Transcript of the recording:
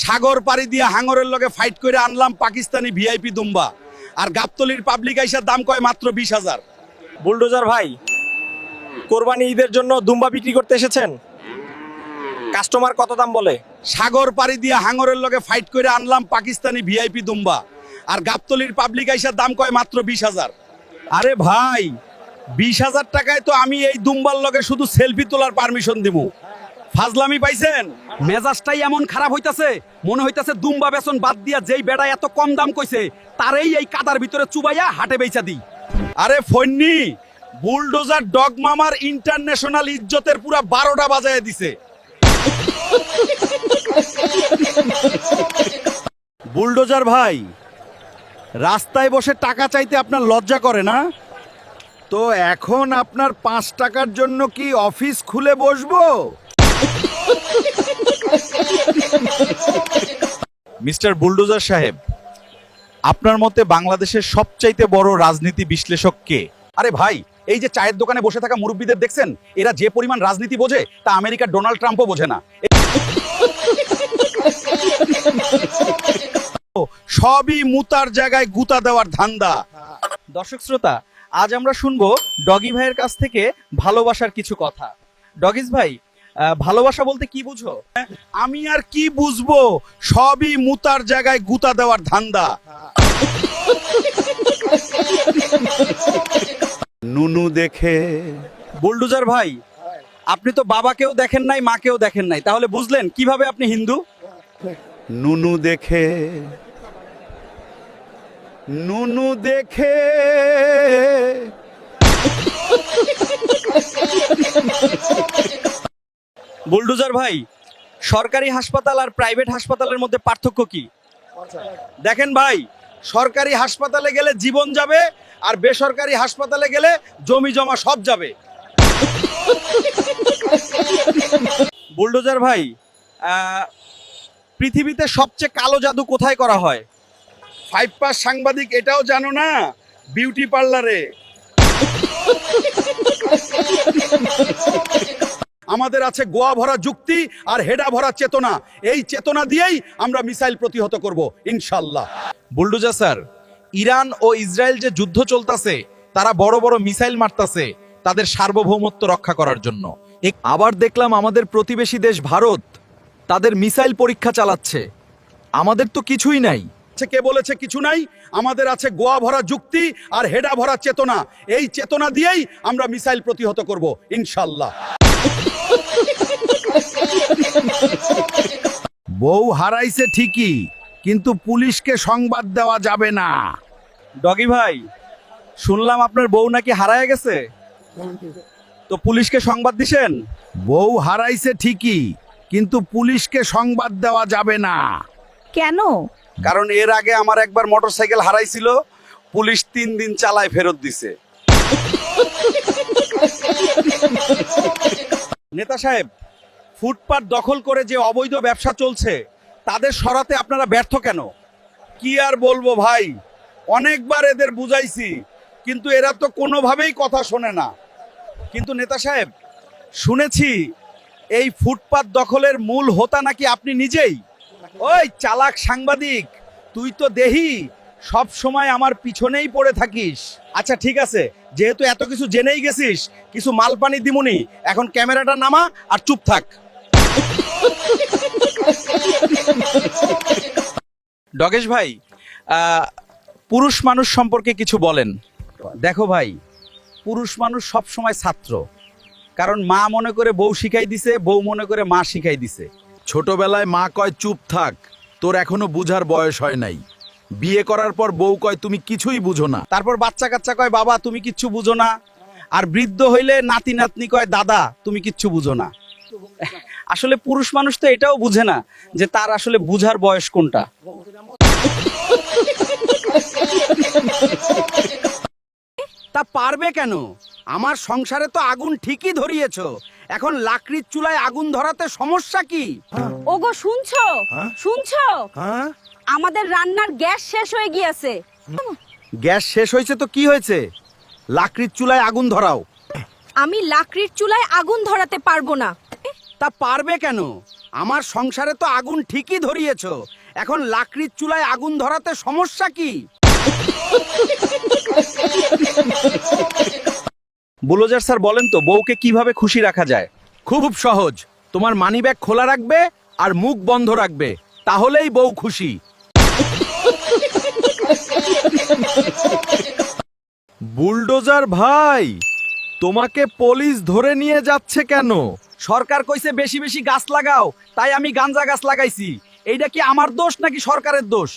সাগর পাড়ি দিয়ে হাঙরের লগে ফাইট করে আনলাম পাকিস্তানি ভিআইপি দুম্বা, আর গাবতলির পাবলিক আইসার দাম কয় মাত্র 20,000। বুলডোজার ভাই, কোরবানি ঈদের জন্য দুম্বা বিক্রি করতে এসেছেন, কাস্টমার কত দাম বলে? সাগর পাড়ি দিয়ে হাঙরের লগে ফাইট করে আনলাম পাকিস্তানি ভিআইপি দুম্বা, আর গাবতলির পাবলিক আইসার দাম কয় মাত্র 20,000। আরে ভাই, 20,000 টাকায় তো আমি এই দুম্বার লগে শুধু সেলফি তোলার পারমিশন দিব। ফাজলামি পাইছেন? মেজাজটাই এমন খারাপ হইতাছে, মনে হইতাছে দুম্বা বেচন বাদ দিয়া যেই বেড়া এত কম দাম কইছে তারই এই কাদার ভিতরে চুবাইয়া হাটে বেচা দিই। আরে ফন্নি, বুলডোজার ডগ মামার ইন্টারন্যাশনাল ইজ্জতের পুরা 12টা বাজায় দিছে। বুলডোজার ভাই, রাস্তায় বসে টাকা চাইতে আপনার লজ্জা করে না? তো এখন আপনার 5 টাকার জন্য কি অফিস খুলে বসবো? মিস্টার বুলডোজার সাহেব, আপনার মতে বাংলাদেশের সবচাইতে বড় রাজনীতি বিশ্লেষক কে? আরে ভাই, এই যে চায়ের দোকানে বসে থাকা মুরব্বীদের দেখছেন, এরা যে পরিমাণ রাজনীতি বোঝে তা আমেরিকার ডোনাল্ড ট্রাম্পও বোঝে না। সবই মুতার জায়গায় গুতা দেওয়ার ধান্দা। দর্শক শ্রোতা, আজ আমরা শুনবো ডগি ভাইয়ের কাছ থেকে ভালোবাসার কিছু কথা। ডগিস ভাই, ভালোবাসা বলতে কি বুঝো? আমি আর কি বুঝবো, সবই মুতার জায়গায় গুতা দেওয়ার ধান্দা। নুনু দেখে। বুলডোজার ভাই, আপনি তো বাবাকেও দেখেন নাই, মাকেও দেখেন নাই, তাহলে বুঝলেন কিভাবে আপনি হিন্দু? নুনু দেখে, নুনু দেখে। বুলডোজার ভাই, সরকারি হাসপাতাল আর প্রাইভেট হাসপাতালের মধ্যে পার্থক্য কি? দেখেন ভাই, সরকারি হাসপাতালে গেলে জীবন যাবে, আর বেসরকারি হাসপাতালে গেলে জমি জমা সব যাবে। বুলডোজার ভাই, পৃথিবীতে সবচেয়ে কালো জাদু কোথায় করা হয়? 5 পাস সাংবাদিক এটাও জানো না? বিউটি পার্লারে। আমাদের আছে গোয়া ভরা যুক্তি আর হেডা ভরা চেতনা। এই চেতনা দিয়েই আমরা মিসাইল প্রতিহত করব ইনশাআল্লাহ। বুলডোজার স্যার, ইরান ও ইসরায়েল যে যুদ্ধ চলতেছে, তারা বড় বড় মিসাইল মারতাছে তাদের সার্বভৌমত্ব রক্ষা করার জন্য। আবার দেখলাম আমাদের প্রতিবেশী দেশ ভারত তাদের মিসাইল পরীক্ষা চালাচ্ছে। আমাদের তো কিছুই নাই। কে বলেছে কিছু নাই? আমাদের আছে গোয়া ভরা যুক্তি আর হেডা ভরা চেতনা। এই চেতনা দিয়েই আমরা মিসাইল প্রতিহত করব ইনশাআল্লাহ। বউ হারাইছে ঠিকই, কিন্তু পুলিশকে সংবাদ দেওয়া যাবে না। ডগি ভাই, শুনলাম আপনার বউ নাকি হারায় গেছে, তো পুলিশকে সংবাদ দিছেন? বউ হারাইছে ঠিকই, কিন্তু পুলিশকে সংবাদ দেওয়া যাবে না। কেন? কারণ এর আগে আমার একবার মোটরসাইকেল হারাইছিল, পুলিশ 3 দিন চালায় ফেরত দিছে। নেতা সাহেব, ফুটপাত দখল করে যে অবৈধ ব্যবসা চলছে তাদের সরাতে আপনারা ব্যর্থ কেন? কি আর বলবো ভাই, অনেকবার এদের বুঝাইছি, কিন্তু এরা তো কোনোভাবেই কথা শোনে না। কিন্তু নেতা সাহেব, শুনেছি এই ফুটপাত দখলের মূল হোতা নাকি আপনি নিজেই। ওই চালাক সাংবাদিক, তুই তো দেহি সব সময় আমার পিছনেই পড়ে থাকিস। আচ্ছা ঠিক আছে, যেহেতু এত কিছু জেনেই গেছিস, কিছু মাল পানি দিমুনি, এখন ক্যামেরাটা নামা আর চুপ থাক। ডগেশ ভাই, পুরুষ মানুষ সম্পর্কে কিছু বলেন। দেখো ভাই, পুরুষ মানুষ সব সময় ছাত্র, কারণ মা মনে করে বউ শিখাই দিছে, বউ মনে করে মা শিখাই দিছে। ছোটবেলায় মা কয় চুপ থাক, তোর এখনো বুঝার বয়স হয় নাই। বিয়ে করার পর বউ কয় তুমি কিছুই বুঝো না। তারপর বাচ্চা কাচ্চা কয় বাবা তুমি কিচ্ছু বুঝো না, আর বৃদ্ধ হইলে নাতি নাতনি কয় দাদা তুমি কিচ্ছু বুঝো না। আসলে পুরুষ মানুষ তো এটাও বুঝে না যে তার আসলে বুঝার বয়স কোনটা। তা পারবে কেন? আমার সংসারে তো আগুন ঠিকই ধরিয়েছো, এখন লাকড়ির চুলায় আগুন ধরাতে সমস্যা কি? ওগো শুনছো? শুনছো? হ্যাঁ, আমাদের রান্নার গ্যাস শেষ হয়ে গিয়েছে। গ্যাস শেষ হয়েছে তো কি হয়েছে? লাকড়ির চুলায় আগুন ধরাও। আমি লাকড়ির চুলায় আগুন ধরাতে পারবো না। তা পারবে কেন? আমার সংসারে তো আগুন ঠিকই ধরিয়েছো, এখন লাকড়ির চুলায় আগুন ধরাতে সমস্যা কি? বুলোজার স্যার বলেন তো বউকে কিভাবে খুশি রাখা যায়? খুব সহজ, তোমার মানিব্যাগ খোলা রাখবে আর মুখ বন্ধ রাখবে, তাহলেই বউ খুশি। বুলডোজার ভাই, তোমাকে পুলিশ ধরে নিয়ে যাচ্ছে কেন? সরকার কইছে বেশি বেশি গাছ লাগাও, তাই আমি গাঞ্জা গাছ লাগাইছি। এইটা কি আমার দোষ নাকি সরকারের দোষ?